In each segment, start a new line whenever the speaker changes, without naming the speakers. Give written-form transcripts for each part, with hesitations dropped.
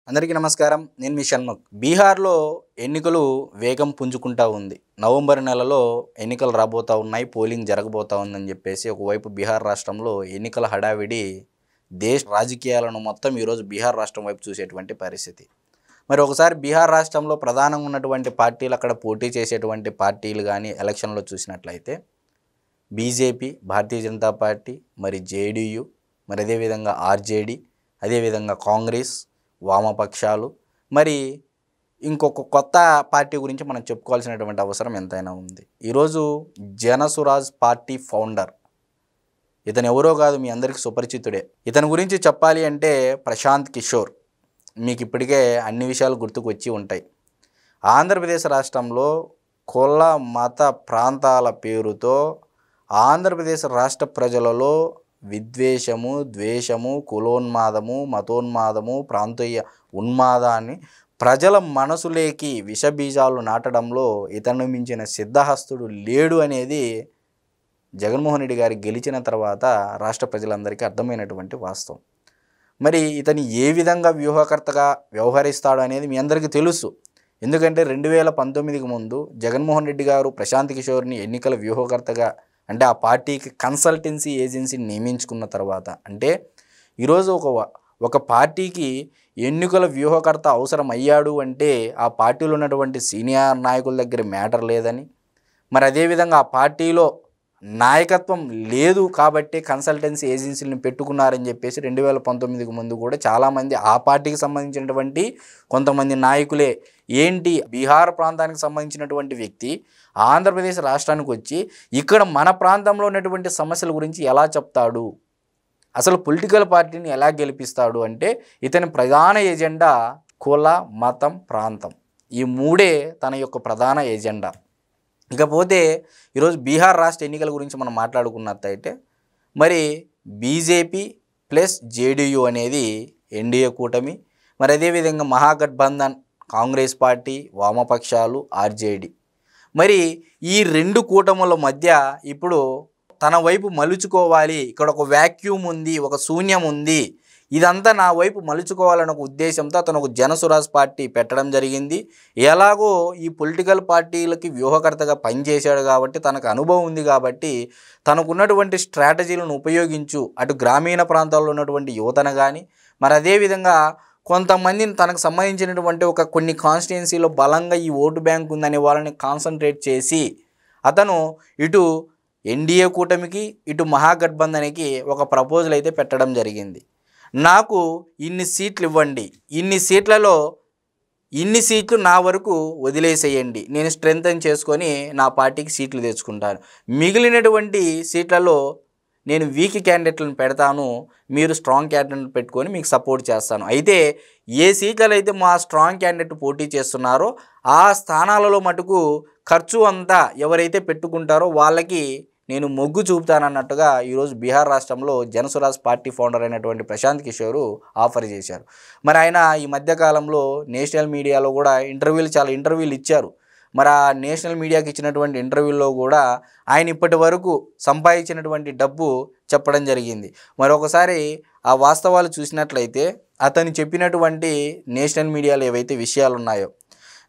అందరికీ నమస్కారం. నేను మీ షణ్ముఖ్. బీహార్లో ఎన్నికలు వేగం పుంజుకుంటా ఉంది. నవంబర్ నెలలో ఎన్నికలు రాబోతూ ఉన్నాయి, పోలింగ్ జరగబోతూ ఉందని చెప్పేసి ఒకవైపు బీహార్ రాష్ట్రంలో ఎన్నికల హడావిడి దేశ రాజకీయాలను మొత్తం ఈరోజు బీహార్ రాష్ట్రం వైపు చూసేటువంటి పరిస్థితి. మరి ఒకసారి బీహార్ రాష్ట్రంలో ప్రధానంగా ఉన్నటువంటి పార్టీలు, అక్కడ పోటీ చేసేటువంటి పార్టీలు కానీ ఎలక్షన్లో చూసినట్లయితే బీజేపీ, భారతీయ జనతా పార్టీ, మరి జేడీయూ, మరి అదేవిధంగా ఆర్జేడీ, అదేవిధంగా కాంగ్రెస్, వామపక్షాలు, మరి ఇంకొక కొత్త పార్టీ గురించి మనం చెప్పుకోవాల్సినటువంటి అవసరం ఎంతైనా ఉంది. ఈరోజు జనసురాజ్ పార్టీ ఫౌండర్ ఇతను ఎవరో కాదు, మీ అందరికీ సుపరిచితుడే. ఇతని గురించి చెప్పాలి అంటే ప్రశాంత్ కిషోర్. మీకు ఇప్పటికే అన్ని విషయాలు గుర్తుకు వచ్చి ఉంటాయి. ఆంధ్రప్రదేశ్ రాష్ట్రంలో కుల మత ప్రాంతాల పేరుతో ఆంధ్రప్రదేశ్ రాష్ట్ర ప్రజలలో విద్వేషము, ద్వేషము, కులోన్మాదము, మతోన్మాదము, ప్రాంతీయ ఉన్మాదాన్ని ప్రజల మనసులేకి విషబీజాలు నాటడంలో ఇతను మించిన సిద్ధహస్తుడు లేడు అనేది జగన్మోహన్ రెడ్డి గారి గెలిచిన తర్వాత రాష్ట్ర ప్రజలందరికీ అర్థమైనటువంటి వాస్తవం. మరి ఇతను ఏ విధంగా వ్యూహకర్తగా వ్యవహరిస్తాడు అనేది మీ అందరికీ తెలుసు. ఎందుకంటే 2019కి ముందు జగన్మోహన్ రెడ్డి గారు ప్రశాంత్ కిషోర్ని ఎన్నికల వ్యూహకర్తగా, అంటే ఆ పార్టీకి కన్సల్టెన్సీ ఏజెన్సీని నియమించుకున్న తర్వాత, అంటే ఈరోజు ఒక పార్టీకి ఎన్నికల వ్యూహకర్త అవసరం అయ్యాడు అంటే ఆ పార్టీలో ఉన్నటువంటి సీనియర్ నాయకుల దగ్గర మ్యాటర్ లేదని, మరి అదేవిధంగా ఆ పార్టీలో నాయకత్వం లేదు కాబట్టి కన్సల్టెన్సీ ఏజెన్సీలను పెట్టుకున్నారని చెప్పేసి 2019కి ముందు కూడా చాలామంది ఆ పార్టీకి సంబంధించినటువంటి కొంతమంది నాయకులే, ఏంటి బీహార్ ప్రాంతానికి సంబంధించినటువంటి వ్యక్తి ఆంధ్రప్రదేశ్ రాష్ట్రానికి వచ్చి ఇక్కడ మన ప్రాంతంలో ఉన్నటువంటి సమస్యల గురించి ఎలా చెప్తాడు, అసలు పొలిటికల్ పార్టీని ఎలా గెలిపిస్తాడు అంటే ఇతని ప్రధాన ఎజెండా కుల, మతం, ప్రాంతం. ఈ మూడే తన యొక్క ప్రధాన ఎజెండా. ఇకపోతే ఈరోజు బీహార్ రాష్ట్ర ఎన్నికల గురించి మనం మాట్లాడుకున్నట్టయితే మరి బీజేపీ ప్లస్ జేడీయూ అనేది ఎన్డీఏ కూటమి, మరి అదేవిధంగా మహాగఠబంధన్ కాంగ్రెస్ పార్టీ, వామపక్షాలు, ఆర్జేడీ, మరి ఈ రెండు కూటముల మధ్య ఇప్పుడు తన వైపు మలుచుకోవాలి, ఇక్కడ ఒక వ్యాక్యూమ్ ఉంది, ఒక శూన్యం ఉంది, ఇదంతా నా వైపు మలుచుకోవాలన్న ఒక ఉద్దేశంతో అతను ఒక జనసురాజ్ పార్టీ పెట్టడం జరిగింది. ఎలాగో ఈ పొలిటికల్ పార్టీలకి వ్యూహకర్తగా పనిచేశాడు కాబట్టి తనకు అనుభవం ఉంది కాబట్టి తనకున్నటువంటి స్ట్రాటజీలను ఉపయోగించు, అటు గ్రామీణ ప్రాంతాల్లో ఉన్నటువంటి యువతను కానీ, మరి అదేవిధంగా కొంతమందిని తనకు సంబంధించినటువంటి కొన్ని కాన్స్టిట్యున్సీలో బలంగా ఈ ఓటు బ్యాంక్ ఉందనే వాళ్ళని కాన్సన్ట్రేట్ చేసి అతను ఇటు ఎన్డీఏ కూటమికి, ఇటు మహాగఠబంధన్కి ఒక ప్రపోజల్ అయితే పెట్టడం జరిగింది. నాకు ఇన్ని సీట్లు ఇవ్వండి, ఇన్ని సీట్లు నా వరకు వదిలేసేయండి, నేను స్ట్రెంగ్తన్ చేసుకొని నా పార్టీకి సీట్లు తెచ్చుకుంటాను, మిగిలినటువంటి సీట్లలో నేను వీక్ క్యాండిడేట్లను పెడతాను, మీరు స్ట్రాంగ్ క్యాండిడేట్ పెట్టుకొని మీకు సపోర్ట్ చేస్తాను. అయితే ఏ సీట్లలో అయితే మా స్ట్రాంగ్ క్యాండిడేట్ పోటీ చేస్తున్నారో ఆ స్థానాలలో మటుకు ఖర్చు అంతా ఎవరైతే పెట్టుకుంటారో వాళ్ళకి నేను మొగ్గు చూపుతానన్నట్టుగా ఈరోజు బీహార్ రాష్ట్రంలో జనసురాజ్ పార్టీ ఫౌండర్ అయినటువంటి ప్రశాంత్ కిషోర్ ఆఫర్ చేశారు. మరి ఆయన ఈ మధ్యకాలంలో నేషనల్ మీడియాలో కూడా చాలా ఇంటర్వ్యూలు ఇచ్చారు. మరి ఆ నేషనల్ మీడియాకి ఇచ్చినటువంటి ఇంటర్వ్యూలో కూడా ఆయన ఇప్పటి వరకు సంపాదించినటువంటి డబ్బు చెప్పడం జరిగింది. మరొకసారి ఆ వాస్తవాలు చూసినట్లయితే అతను చెప్పినటువంటి నేషనల్ మీడియాలో ఏవైతే విషయాలు ఉన్నాయో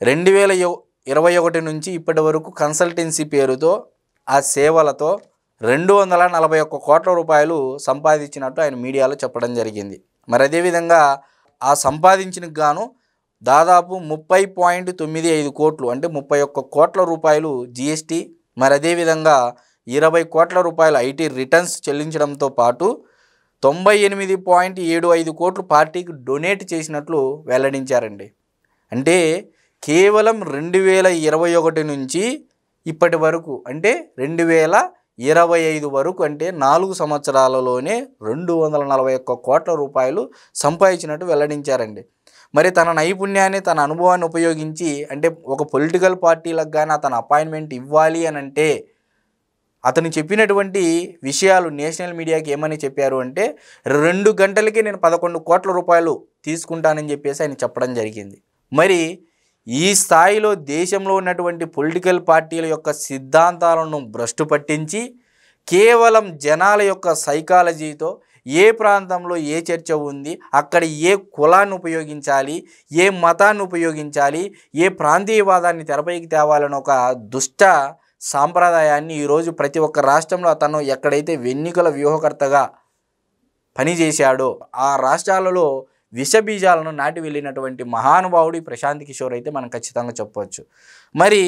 2021 నుంచి ఇప్పటి వరకు కన్సల్టెన్సీ పేరుతో ఆ సేవలతో 241 కోట్ల రూపాయలు సంపాదించినట్టు ఆయన మీడియాలో చెప్పడం జరిగింది. మరి అదేవిధంగా ఆ సంపాదించిన గాను దాదాపు 30.95 కోట్లు, అంటే 31 కోట్ల రూపాయలు జీఎస్టీ, మరి అదేవిధంగా 20 కోట్ల రూపాయలు ఐటీ రిటర్న్స్ చెల్లించడంతో పాటు 98.75 కోట్లు పార్టీకి డొనేట్ చేసినట్లు వెల్లడించారండి. అంటే కేవలం 2021 నుంచి ఇప్పటి వరకు, అంటే 2025 వరకు, అంటే 4 సంవత్సరాలలోనే 241 కోట్ల రూపాయలు సంపాదించినట్టు వెల్లడించారండి. మరి తన నైపుణ్యాన్ని, తన అనుభవాన్ని ఉపయోగించి, అంటే ఒక పొలిటికల్ పార్టీలకు కానీ అతను అపాయింట్మెంట్ ఇవ్వాలి అని అంటే అతను చెప్పినటువంటి విషయాలు నేషనల్ మీడియాకి ఏమని చెప్పారు అంటే 2 గంటలకి నేను 11 కోట్ల రూపాయలు తీసుకుంటానని చెప్పేసి ఆయన చెప్పడం జరిగింది. మరి ఈ స్థాయిలో దేశంలో ఉన్నటువంటి పొలిటికల్ పార్టీల యొక్క సిద్ధాంతాలను భ్రష్టు పట్టించి కేవలం జనాల యొక్క సైకాలజీతో ఏ ప్రాంతంలో ఏ చర్చ ఉంది, అక్కడ ఏ కులాన్ని ఉపయోగించాలి, ఏ మతాన్ని ఉపయోగించాలి, ఏ ప్రాంతీయవాదాన్ని తెరపైకి తేవాలని ఒక దుష్ట సాంప్రదాయాన్ని ఈరోజు ప్రతి ఒక్క రాష్ట్రంలో అతను ఎక్కడైతే ఎన్నికల వ్యూహకర్తగా పనిచేశాడో ఆ రాష్ట్రాలలో విషబీజాలను నాటి వెళ్ళినటువంటి మహానుభావుడు ప్రశాంత్ కిషోర్ అయితే మనం ఖచ్చితంగా చెప్పవచ్చు. మరి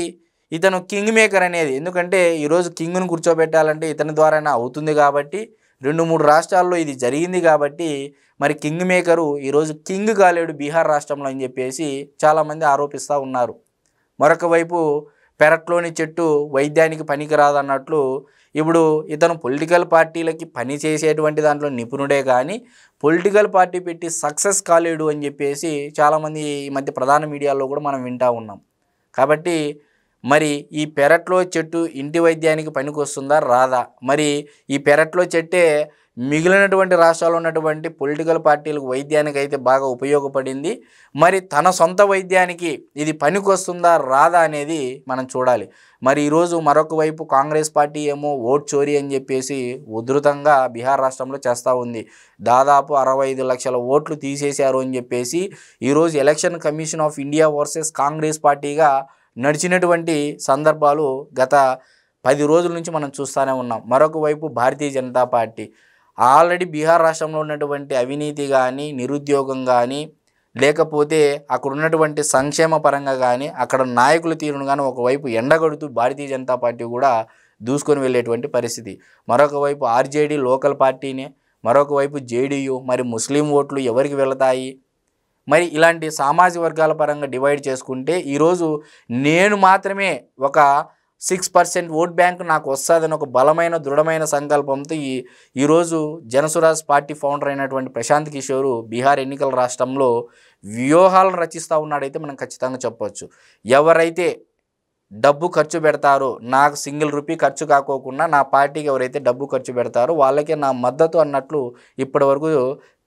ఇతను కింగ్ మేకర్ అనేది, ఎందుకంటే ఈరోజు కింగ్ను కూర్చోబెట్టాలంటే ఇతని ద్వారానే అవుతుంది కాబట్టి 2-3 రాష్ట్రాల్లో ఇది జరిగింది కాబట్టి మరి కింగ్ మేకరు ఈరోజు కింగ్ కాలేడు బీహార్ రాష్ట్రంలో అని చెప్పేసి చాలామంది ఆరోపిస్తూ ఉన్నారు. మరొక వైపు పెరట్లోని చెట్టు వైద్యానికి పనికిరాదు అన్నట్లు ఇప్పుడు ఇతను పొలిటికల్ పార్టీలకి పని చేసేటువంటి దాంట్లో నిపుణుడే కానీ పొలిటికల్ పార్టీ పెట్టి సక్సెస్ కాలేడు అని చెప్పేసి చాలామంది ఈ మధ్య ప్రధాన మీడియాలో కూడా మనం వింటూ ఉన్నాం. కాబట్టి మరి ఈ పెరట్లో చెట్టు ఇంటి వైద్యానికి పనికి వస్తుందా రాదా? మరి ఈ పెరట్లో చెట్టే మిగిలినటువంటి రాష్ట్రాల్లో ఉన్నటువంటి పొలిటికల్ పార్టీలకు వైద్యానికి అయితే బాగా ఉపయోగపడింది. మరి తన సొంత వైద్యానికి ఇది పనికి వస్తుందా రాదా అనేది మనం చూడాలి. మరి ఈరోజు మరొక వైపు కాంగ్రెస్ పార్టీ ఏమో ఓట్ చోరీ అని చెప్పేసి ఉధృతంగా బీహార్ రాష్ట్రంలో చేస్తూ ఉంది. దాదాపు 65 లక్షల ఓట్లు తీసేశారు అని చెప్పేసి ఈరోజు election commission of India versus Congress పార్టీగా నడిచినటువంటి సందర్భాలు గత 10 రోజుల నుంచి మనం చూస్తూనే ఉన్నాం. మరొక వైపు భారతీయ జనతా పార్టీ ఆల్రెడీ బీహార్ రాష్ట్రంలో ఉన్నటువంటి అవినీతి కానీ, నిరుద్యోగం కానీ, లేకపోతే అక్కడ ఉన్నటువంటి సంక్షేమ పరంగా కానీ, అక్కడ నాయకుల తీరును కానీ ఒకవైపు ఎండగడుతూ భారతీయ జనతా పార్టీ కూడా దూసుకొని వెళ్ళేటువంటి పరిస్థితి. మరొక వైపు ఆర్జేడీ లోకల్ పార్టీనే, మరొక వైపు జేడీయూ. మరి ముస్లిం ఓట్లు ఎవరికి వెళతాయి? మరి ఇలాంటి సామాజిక వర్గాల పరంగా డివైడ్ చేసుకుంటే ఈరోజు నేను మాత్రమే ఒక 6% ఓట్ బ్యాంక్ నాకు వస్తుందని ఒక బలమైన దృఢమైన సంకల్పంతో ఈరోజు జనసురాజ్ పార్టీ ఫౌండర్ అయినటువంటి ప్రశాంత్ కిషోర్ బీహార్ ఎన్నికల రాష్ట్రంలో వ్యూహాలను రచిస్తూ ఉన్నాడైతే మనం ఖచ్చితంగా చెప్పవచ్చు. ఎవరైతే డబ్బు ఖర్చు పెడతారో, నాకు సింగిల్ రూపీ ఖర్చు కాకోకుండా నా పార్టీకి ఎవరైతే డబ్బు ఖర్చు పెడతారో వాళ్ళకే నా మద్దతు అన్నట్లు ఇప్పటివరకు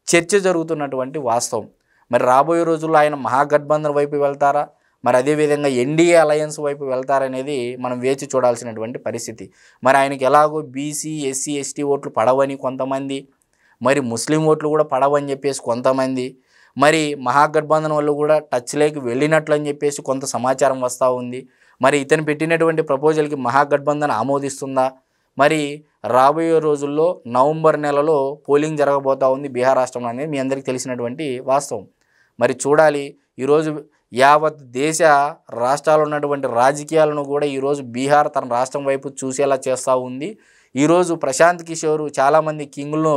చర్చ జరుగుతున్నటువంటి వాస్తవం. మరి రాబోయే రోజుల్లో ఆయన మహాగఠబంధన్ వైపు వెళ్తారా, మరి అదేవిధంగా ఎన్డీఏ అలయన్స్ వైపు వెళ్తారనేది మనం వేచి చూడాల్సినటువంటి పరిస్థితి. మరి ఆయనకి ఎలాగో బీసీ, ఎస్సీ, ఎస్టీ ఓట్లు పడవని కొంతమంది, మరి ముస్లిం ఓట్లు కూడా పడవని చెప్పేసి కొంతమంది, మరి మహాగఠబంధన్ వాళ్ళు కూడా టచ్లోకి వెళ్ళినట్లు అని చెప్పేసి కొంత సమాచారం వస్తూ ఉంది. మరి ఇతను పెట్టినటువంటి ప్రపోజల్కి మహాగఠబంధన్ ఆమోదిస్తుందా? మరి రాబోయే రోజుల్లో నవంబర్ నెలలో పోలింగ్ జరగబోతూ ఉంది బీహార్ రాష్ట్రంలో అనేది మీ అందరికీ తెలిసినటువంటి వాస్తవం. మరి చూడాలి. ఈరోజు యావత్ దేశ రాష్ట్రాల్లో ఉన్నటువంటి రాజకీయాలను కూడా ఈరోజు బీహార్ తన రాష్ట్రం వైపు చూసేలా చేస్తూ ఉంది. ఈరోజు ప్రశాంత్ కిషోర్ చాలామంది కింగులను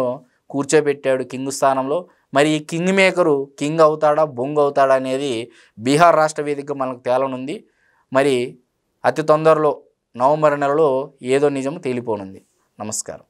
కూర్చోబెట్టాడు కింగ్ స్థానంలో. మరి ఈ కింగ్ మేకరు కింగ్ అవుతాడా బొంగు అవుతాడా అనేది బీహార్ రాష్ట్ర వేదికగా మనకు తేలనుంది. మరి అతి తొందరలో నవంబర్ నెలలో ఏదో నిజం తేలిపోనుంది. నమస్కారం.